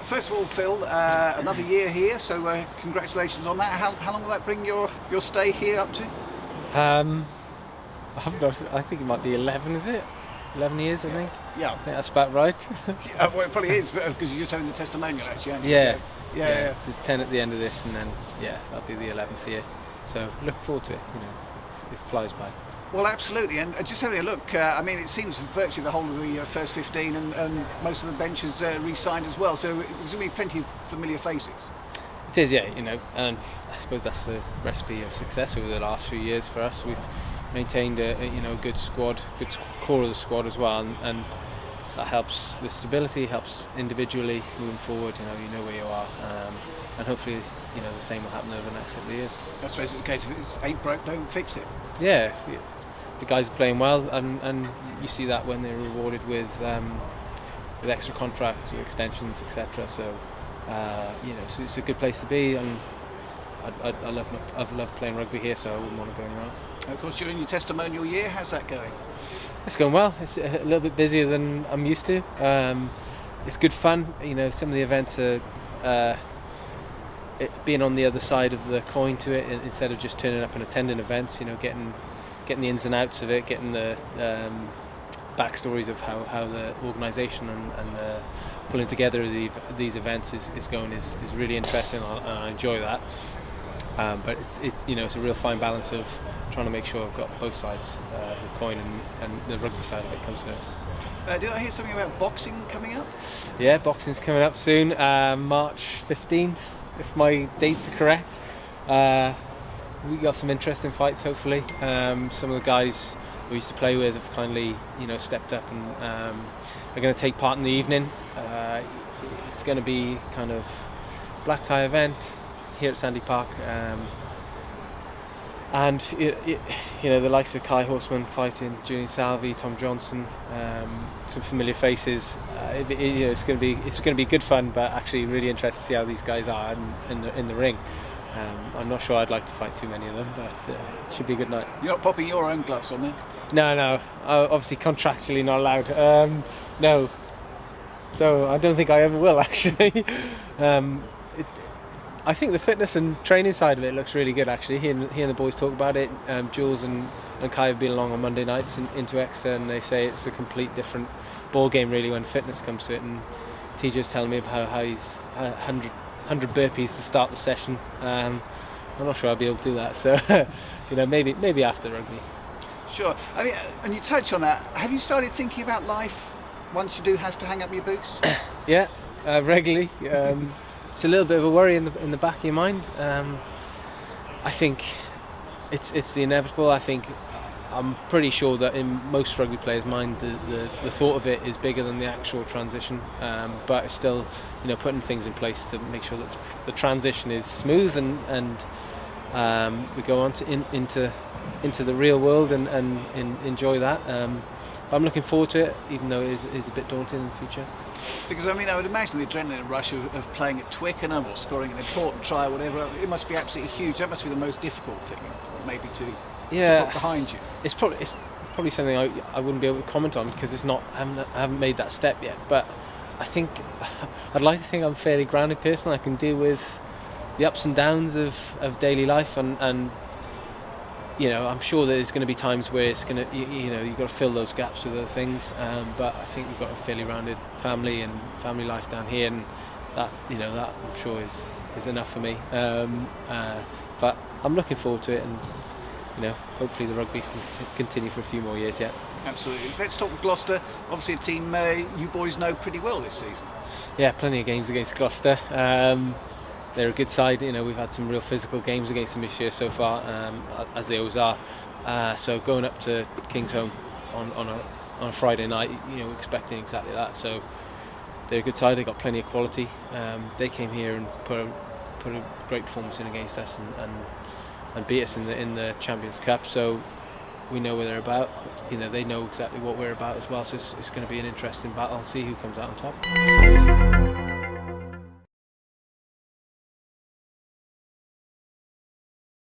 First of all, Phil, another year here, so congratulations on that. How long will that bring your stay here up to? I think it might be 11, is it? 11 years, I think. Yeah. I think that's about right. Well, it probably is, because you're just having the testimonial, actually, aren't you? Yeah. So, yeah. So it's 10 at the end of this, and then, that'll be the 11th year. So looking forward to it. It flies by. Well, absolutely, and just having a look, it seems virtually the whole of the first 15 and most of the bench is re-signed as well, so there's going to be plenty of familiar faces. It is, and I suppose that's the recipe of success over the last few years for us. We've maintained a good squad, good core of the squad as well, and that helps with stability, helps individually moving forward. You know where you are, and hopefully the same will happen over the next couple of years. I suppose it's the case, if it ain't broke, don't fix it. Yeah, the guys are playing well, and you see that when they're rewarded with extra contracts, with extensions, etc. So so it's a good place to be, and I've loved playing rugby here, so I wouldn't want to go anywhere else. Of course, you're in your testimonial year. How's that going? It's going well. It's a little bit busier than I'm used to. It's good fun. Some of the events are being on the other side of the coin to it, instead of just turning up and attending events. Getting the ins and outs of it, getting the backstories of how the organisation and the pulling together of these events is going is really interesting, and I enjoy that. But it's a real fine balance of trying to make sure I've got both sides of the coin, and the rugby side of it comes first. Did I hear something about boxing coming up? Yeah, boxing's coming up soon, March 15th, if my dates are correct. We got some interesting fights, hopefully. Some of the guys we used to play with have kindly, stepped up and are going to take part in the evening. It's going to be kind of black tie event here at Sandy Park, and the likes of Kai Horseman fighting, Julian Salvi, Tom Johnson, some familiar faces. It's going to be good fun, but actually really interested to see how these guys are in the ring. I'm not sure I'd like to fight too many of them, but it should be a good night. You're not popping your own gloves on then? No, obviously contractually not allowed. No, I don't think I ever will, actually. I think the fitness and training side of it looks really good, actually. He and the boys talk about it. Jules and Kai have been along on Monday nights into Exeter, and they say it's a complete different ball game, really, when fitness comes to it. And TJ's telling me about how he's 100 burpees to start the session. I'm not sure I'll be able to do that, so maybe after rugby. Sure. And you touched on that. Have you started thinking about life once you do have to hang up your boots? Yeah, regularly. It's a little bit of a worry in the back of your mind. I think it's the inevitable. I'm pretty sure that in most rugby players' mind, the thought of it is bigger than the actual transition. But it's still, putting things in place to make sure that the transition is smooth and we go on into the real world and enjoy that. I'm looking forward to it, even though it is a bit daunting in the future. Because I would imagine the adrenaline rush of playing at Twickenham or scoring an important try or whatever, it must be absolutely huge. That must be the most difficult thing, maybe, to put behind you. It's probably something I wouldn't be able to comment on, because I haven't made that step yet. But I think I'd like to think I'm a fairly grounded person. I can deal with the ups and downs of daily life, and I'm sure there's going to be times where it's going to, you've got to fill those gaps with other things. But I think we've got a fairly rounded family and family life down here, and that I'm sure is enough for me. But I'm looking forward to it, and hopefully the rugby can continue for a few more years yet. Absolutely. Let's talk Gloucester. Obviously a team you boys know pretty well this season. Yeah, plenty of games against Gloucester. They're a good side. We've had some real physical games against them this year so far, as they always are. So going up to Kingsholm on a Friday night, we're expecting exactly that. So they're a good side. They've got plenty of quality. They came here and put a great performance in against us and beat us in the Champions Cup. So we know what they're about. They know exactly what we're about as well. So it's going to be an interesting battle. See who comes out on top.